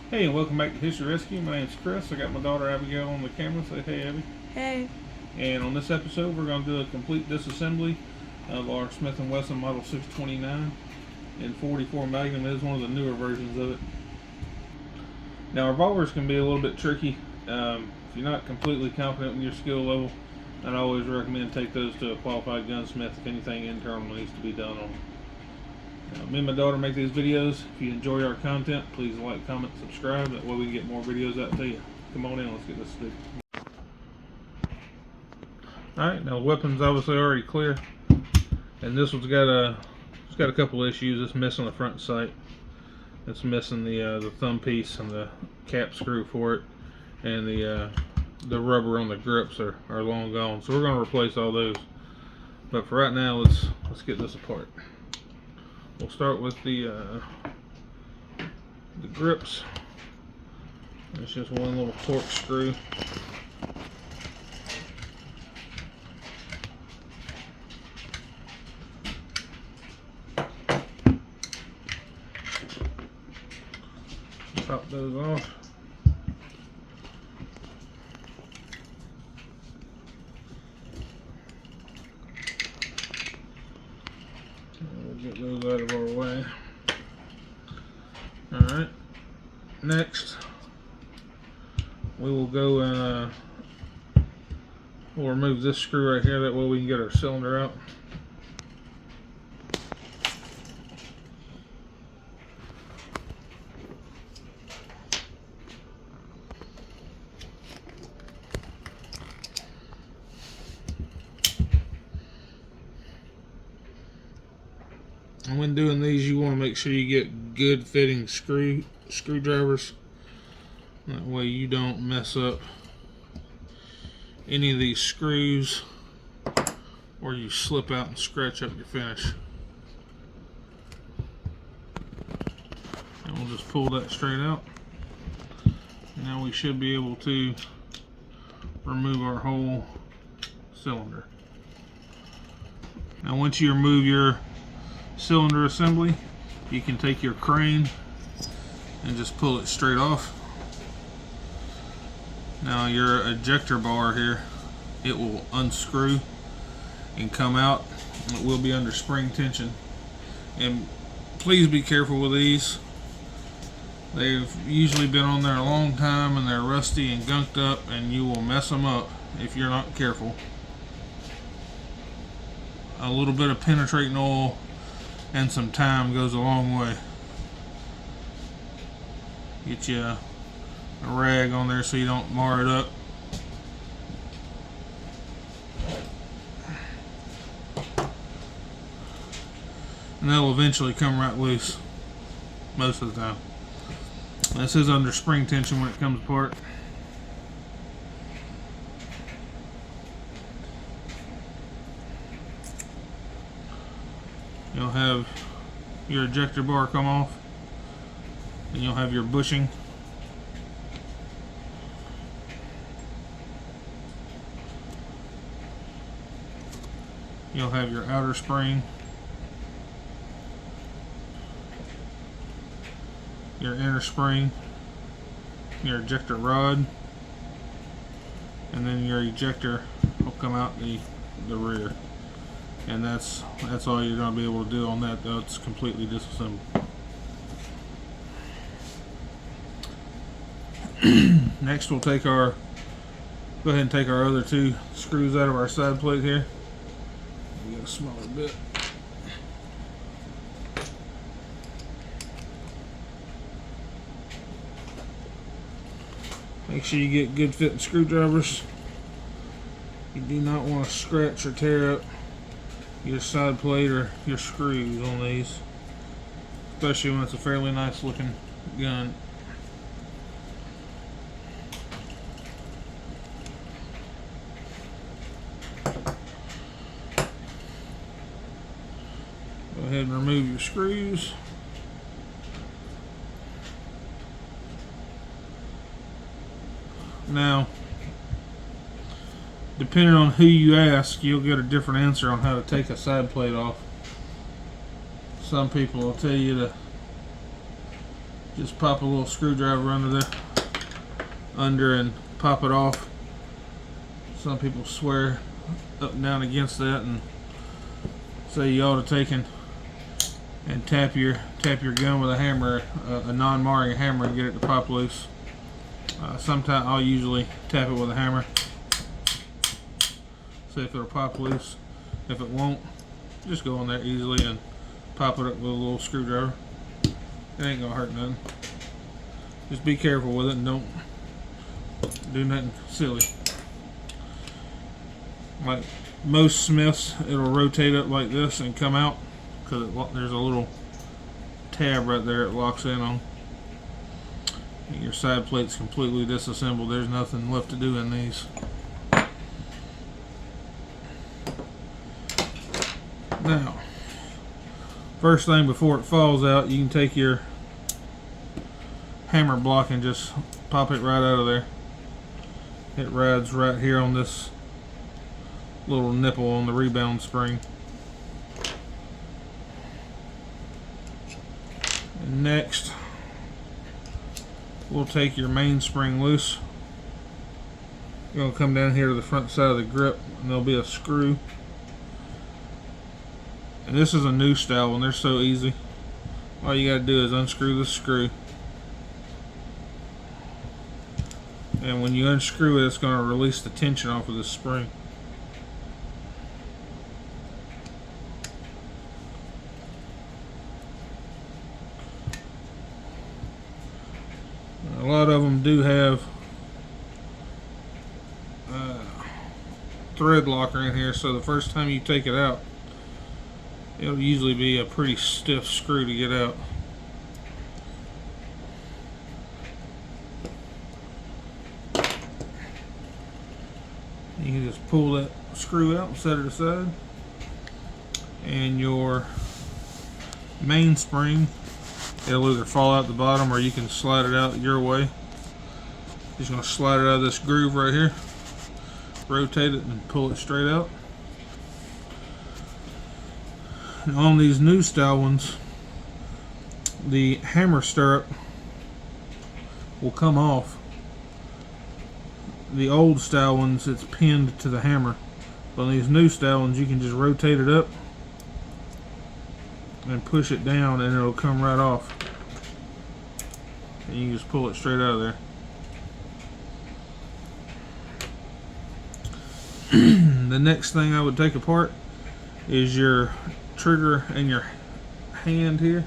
Hey, and welcome back to History Rescue. My name's Chris. I got my daughter Abigail on the camera. Say hey, Abby. Hey. And on this episode, we're going to do a complete disassembly of our Smith & Wesson Model 629 in 44 Magnum. It is one of the newer versions of it. Now, revolvers can be a little bit tricky. If you're not completely confident in your skill level, I'd always recommend take those to a qualified gunsmith if anything internal needs to be done on them. Me and my daughter make these videos. If you enjoy our content, please like, comment, subscribe. That way we can get more videos out to you. Come on in, let's get this stick. Alright, now the weapon's obviously already clear. And this one's got a couple issues. It's missing the front sight. It's missing the thumb piece and the cap screw for it. And the rubber on the grips are long gone. So we're going to replace all those. But for right now, let's get this apart. We'll start with the grips. It's just one little torque screw. Pop those off. Get those out of our way. Alright, next we will go and we'll remove this screw right here, that way we can get our cylinder out. And when doing these, you want to make sure you get good fitting screwdrivers. That way you don't mess up any of these screws or you slip out and scratch up your finish. And we'll just pull that straight out. Now we should be able to remove our whole cylinder. Now once you remove your cylinder assembly, you can take your crane and just pull it straight off. Now your ejector bar here, it will unscrew and come out. It will be under spring tension, and please be careful with these. They've usually been on there a long time and they're rusty and gunked up, and you will mess them up if you're not careful. A little bit of penetrating oil and some time goes a long way. Get you a rag on there so you don't mar it up. And they'll eventually come right loose most of the time. This is under spring tension when it comes apart. You'll have your ejector bar come off, and you'll have your bushing. You'll have your outer spring, your inner spring, your ejector rod, and then your ejector will come out the rear. And that's all you're going to be able to do on that. That's completely disassembled. Next we'll go ahead and take our other two screws out of our side plate here. We got a smaller bit. Make sure you get good fitting screwdrivers. You do not want to scratch or tear up your side plate or your screws on these, especially when it's a fairly nice looking gun. Go ahead and remove your screws. Now, depending on who you ask, you'll get a different answer on how to take a side plate off. Some people will tell you to Just pop a little screwdriver under and pop it off. Some people swear up and down against that and say you ought to take and tap your gun with a hammer, a non-marring hammer, and get it to pop loose. Sometimes I'll usually tap it with a hammer, see if it'll pop loose. If it won't, just go in there easily and pop it up with a little screwdriver. It ain't gonna hurt nothing. Just be careful with it and don't do nothing silly. Like most Smiths, it'll rotate up like this and come out because there's a little tab right there it locks in on. And your side plate's completely disassembled. There's nothing left to do in these. Now, first thing before it falls out, you can take your hammer block and just pop it right out of there. It rides right here on this little nipple on the rebound spring. And next, we'll take your mainspring loose. You're going to come down here to the front side of the grip, and there'll be a screw. And this is a new style one. They're so easy. All you got to do is unscrew the screw. And when you unscrew it, it's going to release the tension off of the spring. A lot of them do have thread locker in here, so the first time you take it out, it'll usually be a pretty stiff screw to get out. You can just pull that screw out and set it aside. And your mainspring, it'll either fall out the bottom or you can slide it out your way. Just going to slide it out of this groove right here, rotate it and pull it straight out. And on these new style ones, the hammer stirrup will come off. The old style ones, it's pinned to the hammer. But on these new style ones, you can just rotate it up and push it down and it'll come right off. And you just pull it straight out of there. The next thing I would take apart is your trigger and your hand here.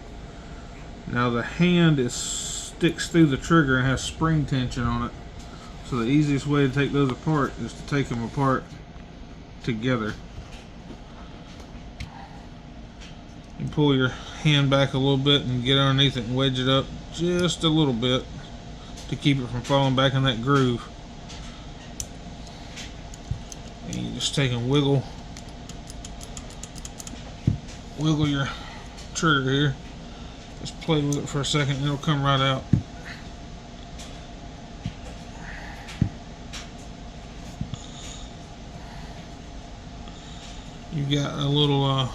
Now the hand sticks through the trigger and has spring tension on it. So the easiest way to take those apart is to take them apart together. You pull your hand back a little bit and get underneath it and wedge it up just a little bit to keep it from falling back in that groove. And you just take and wiggle your trigger here. Just play with it for a second and it'll come right out. You've got a little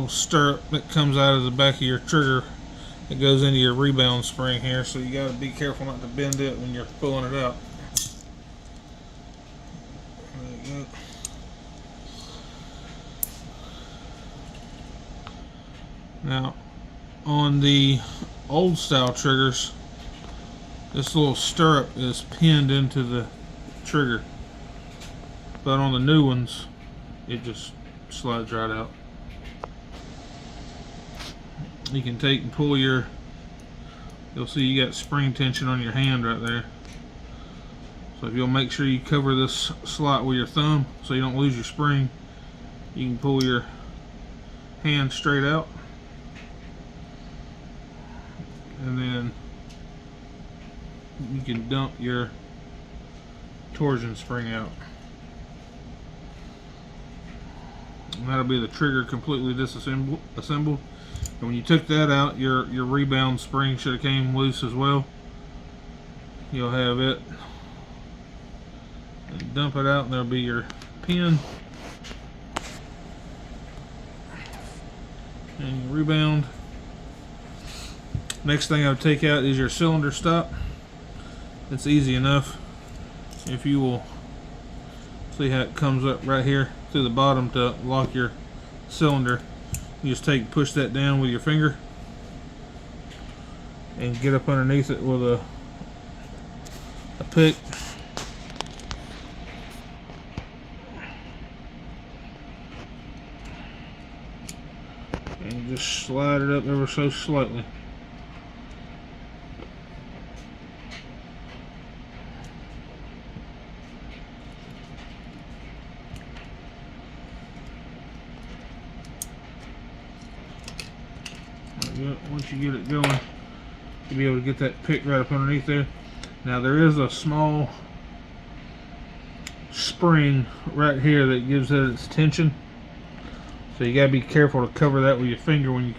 stirrup that comes out of the back of your trigger that goes into your rebound spring here, so you got to be careful not to bend it when you're pulling it out. There you go. Now, on the old style triggers, this little stirrup is pinned into the trigger. But on the new ones, it just slides right out. You can take and pull you'll see you got spring tension on your hand right there. So if you'll make sure you cover this slot with your thumb so you don't lose your spring, you can pull your hand straight out. And then you can dump your torsion spring out. And that'll be the trigger completely disassembled. And when you took that out, your rebound spring should have came loose as well. You'll have it. And dump it out and there'll be your pin. And your rebound. Next thing I would take out is your cylinder stop. It's easy enough. If you will see how it comes up right here through the bottom to lock your cylinder, you just push that down with your finger and get up underneath it with a pick. And just slide it up ever so slightly. Once you get it going, you'll be able to get that pick right up underneath there. Now there is a small spring right here that gives it its tension, so you gotta be careful to cover that with your finger when you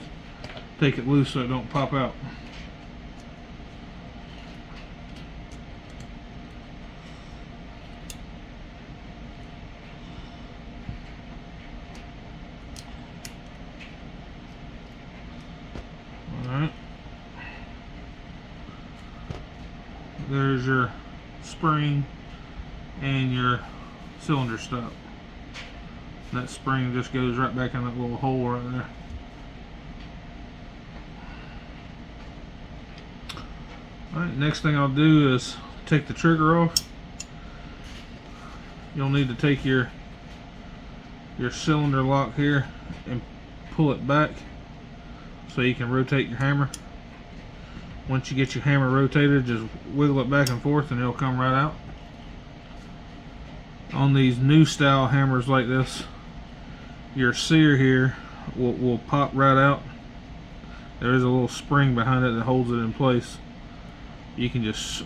take it loose so it don't pop out. Alright, there's your spring and your cylinder stop. That spring just goes right back in that little hole right there. Alright, next thing I'll do is take the trigger off. You'll need to take your cylinder lock here and pull it back so you can rotate your hammer. Once you get your hammer rotated, just wiggle it back and forth and it'll come right out. On these new style hammers like this, your sear here will pop right out. There is a little spring behind it that holds it in place. You can just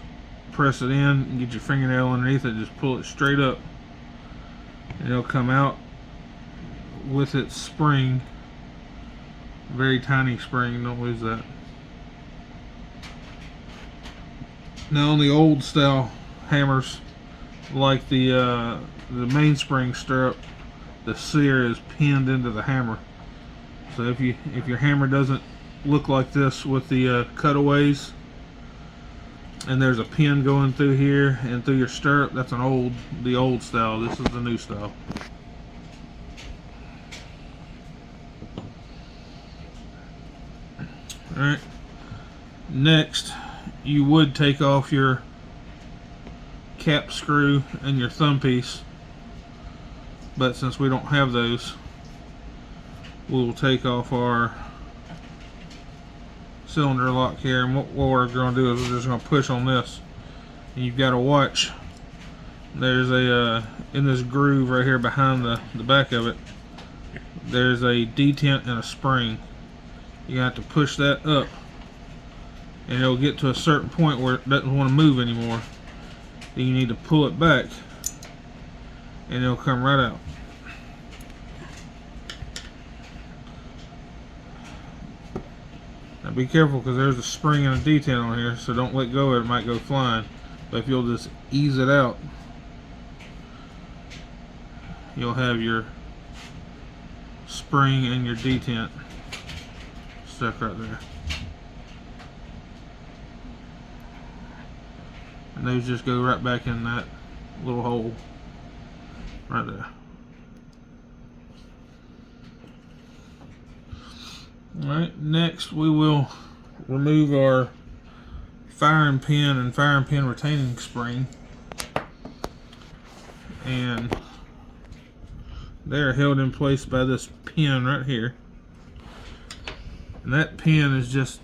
press it in and get your fingernail underneath it, just pull it straight up and it'll come out with its spring. Very tiny spring, don't lose that. Now on the old style hammers, like the mainspring stirrup, the sear is pinned into the hammer. So if your hammer doesn't look like this with the cutaways, and there's a pin going through here and through your stirrup, that's the old style. This is the new style. Alright, next you would take off your cap screw and your thumb piece, but since we don't have those, we'll take off our cylinder lock here, and what we're going to do is we're just going to push on this, and you've got to watch, there's a in this groove right here behind the back of it, there's a detent and a spring. You have to push that up and it'll get to a certain point where it doesn't want to move anymore. Then you need to pull it back and it'll come right out. Now be careful because there's a spring and a detent on here, so don't let go of it, it might go flying. But if you'll just ease it out, you'll have your spring and your detent stuck right there. And those just go right back in that little hole right there. Alright, next we will remove our firing pin and firing pin retaining spring, and they're held in place by this pin right here, and that pin is just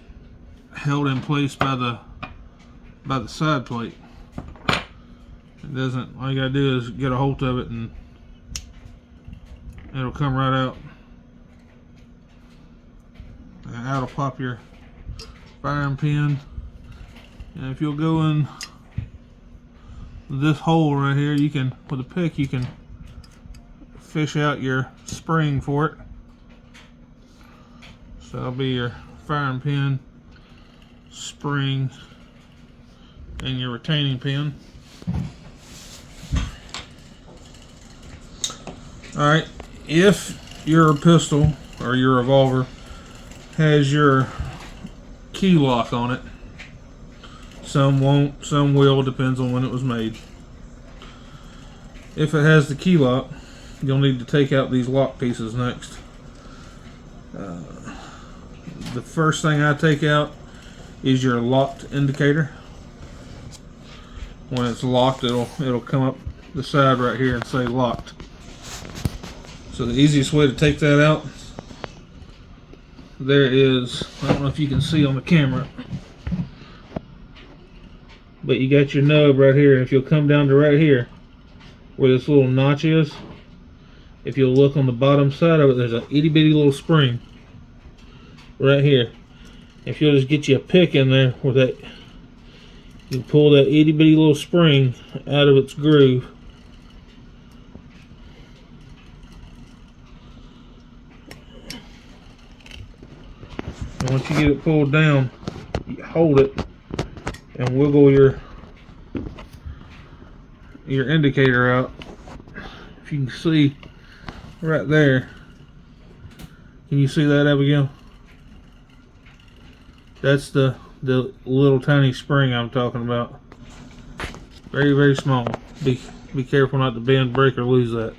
held in place by the side plate. It doesn't, all you gotta do is get a hold of it and it'll come right out, and out will pop your firing pin. And if you'll go in this hole right here, you can, with a pick, you can fish out your spring for it. So that'll be your firing pin, spring, and your retaining pin. Alright, if your pistol or your revolver has your key lock on it. Some won't, some will, depends on when it was made. If it has the key lock, you'll need to take out these lock pieces next. The first thing I take out is your locked indicator. When it's locked, it'll come up the side right here and say locked. So the easiest way to take that out, there is, I don't know if you can see on the camera, but you got your nub right here. If you'll come down to right here where this little notch is, if you'll look on the bottom side of it, there's a itty bitty little spring right here. If you'll just get you a pick in there with that, you pull that itty bitty little spring out of its groove. And once you get it pulled down, you hold it and wiggle your indicator out. If you can see right there, can you see that, Abigail? That's the little tiny spring I'm talking about. Very, very small. Be careful not to bend, break, or lose that.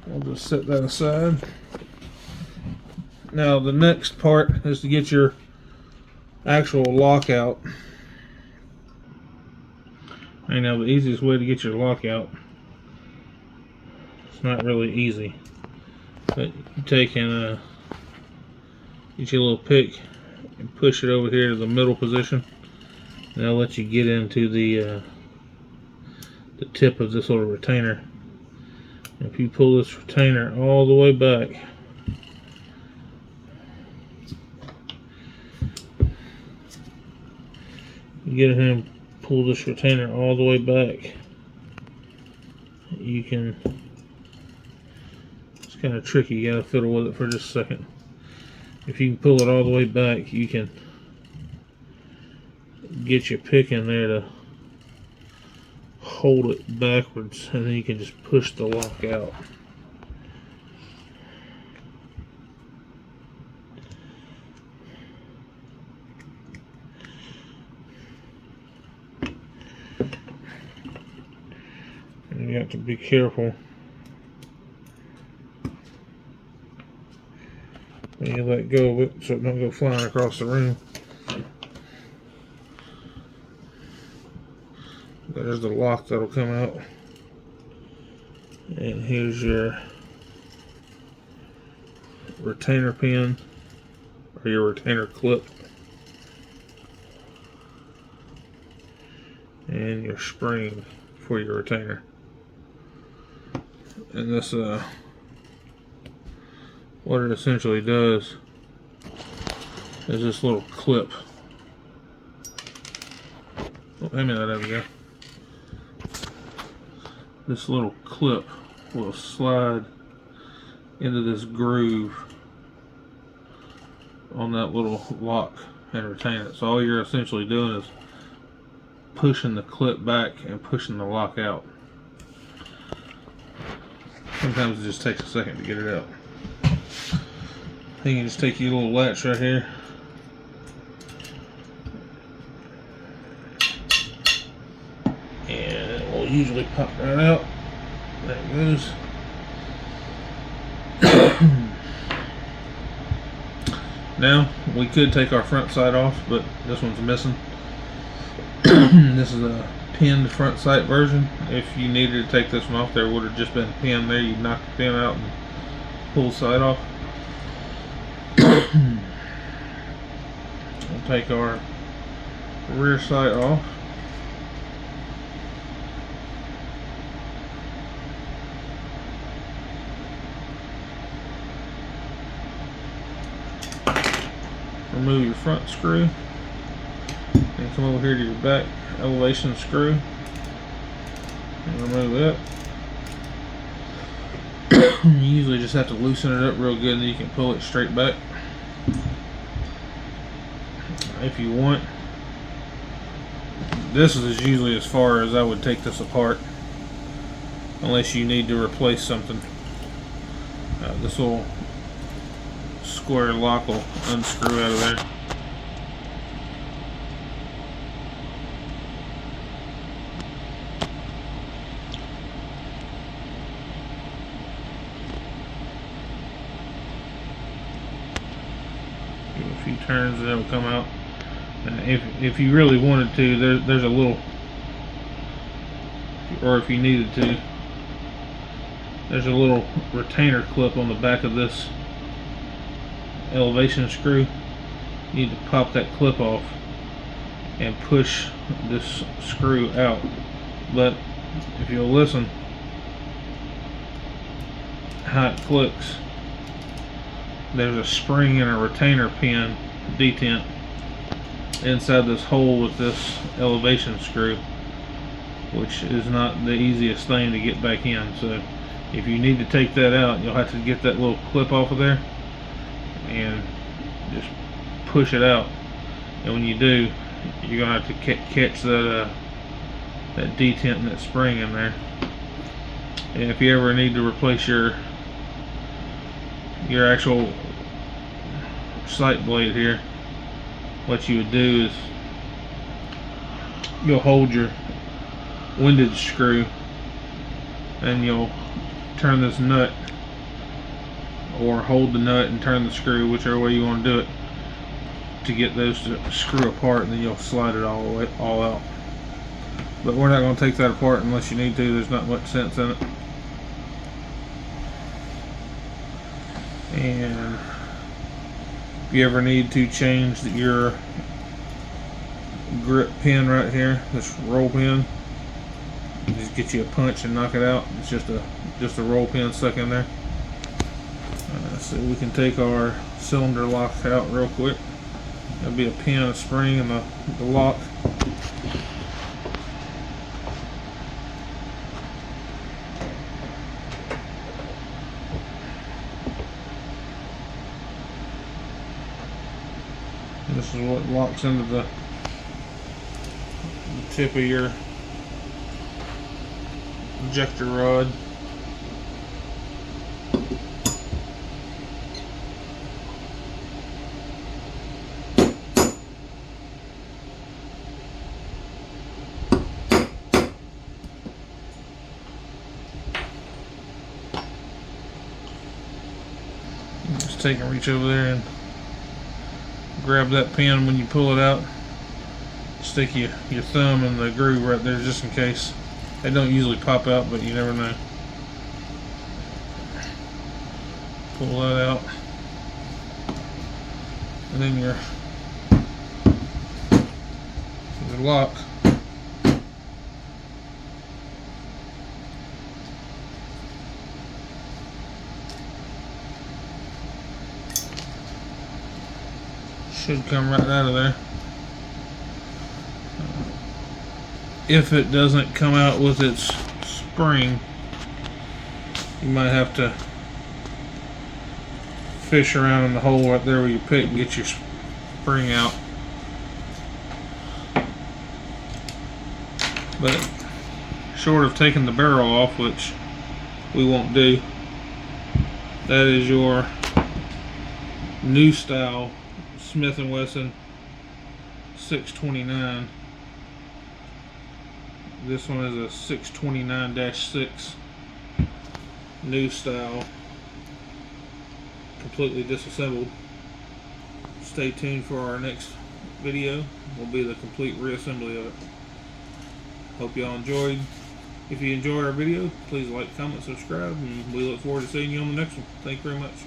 I'll just set that aside. Now the next part is to get your actual lock out. I know the easiest way to get your lock out, it's not really easy, but you take and get your little pick and push it over here to the middle position, and that'll let you get into the tip of this little retainer. If you pull this retainer all the way back, you get it and pull this retainer all the way back, you can, it's kind of tricky, you gotta fiddle with it for just a second. If you can pull it all the way back, you can get your pick in there to hold it backwards, and then you can just push the lock out. And you have to be careful when you let go of it so it don't go flying across the room. There's the lock that'll come out, and here's your retainer pin or your retainer clip, and your spring for your retainer. And this what it essentially does is this little clip. Oh, hand me that, there we go. This little clip will slide into this groove on that little lock and retain it. So all you're essentially doing is pushing the clip back and pushing the lock out. Sometimes it just takes a second to get it out. Then you just take your little latch right here, and it will usually pop right out. There it goes. Now we could take our front sight off, but this one's missing. This is a pinned front sight version. If you needed to take this one off, there would have just been a pin there. You'd knock the pin out and pull the sight off. We'll take our rear sight off. Remove your front screw and come over here to your back elevation screw and remove that. You usually just have to loosen it up real good, and then you can pull it straight back if you want. This is usually as far as I would take this apart, unless you need to replace something. This will square lock will unscrew out of there. Give it a few turns and it'll come out. And if you really wanted to, there's a little, or if you needed to, there's a little retainer clip on the back of this elevation screw. You need to pop that clip off and push this screw out. But if you'll listen how it clicks, there's a spring and a retainer pin detent inside this hole with this elevation screw, which is not the easiest thing to get back in. So if you need to take that out, you'll have to get that little clip off of there and just push it out. And when you do, you're gonna have to catch that that detent and that spring in there. And if you ever need to replace your actual sight blade here, what you would do is you'll hold your windage screw and you'll turn this nut, or hold the nut and turn the screw, whichever way you want to do it, to get those to screw apart, and then you'll slide it all out. But we're not going to take that apart unless you need to. There's not much sense in it. And if you ever need to change your grip pin right here, this roll pin, just get you a punch and knock it out. It's just a roll pin stuck in there. So we can take our cylinder lock out real quick. There'll be a pin, a spring, and the lock. This is what locks into the tip of your ejector rod. Just take and reach over there and grab that pin. When you pull it out, stick your thumb in the groove right there, just in case. They don't usually pop out, but you never know. Pull that out, and then your lock should come right out of there. If it doesn't come out with its spring, you might have to fish around in the hole right there where you pick and get your spring out. But short of taking the barrel off, which we won't do, that is your new style Smith & Wesson 629. This one is a 629-6 new style, completely disassembled. Stay tuned for our next video. Will be the complete reassembly of it. Hope y'all enjoyed. If you enjoyed our video, please like, comment, subscribe, and we look forward to seeing you on the next one. Thank you very much.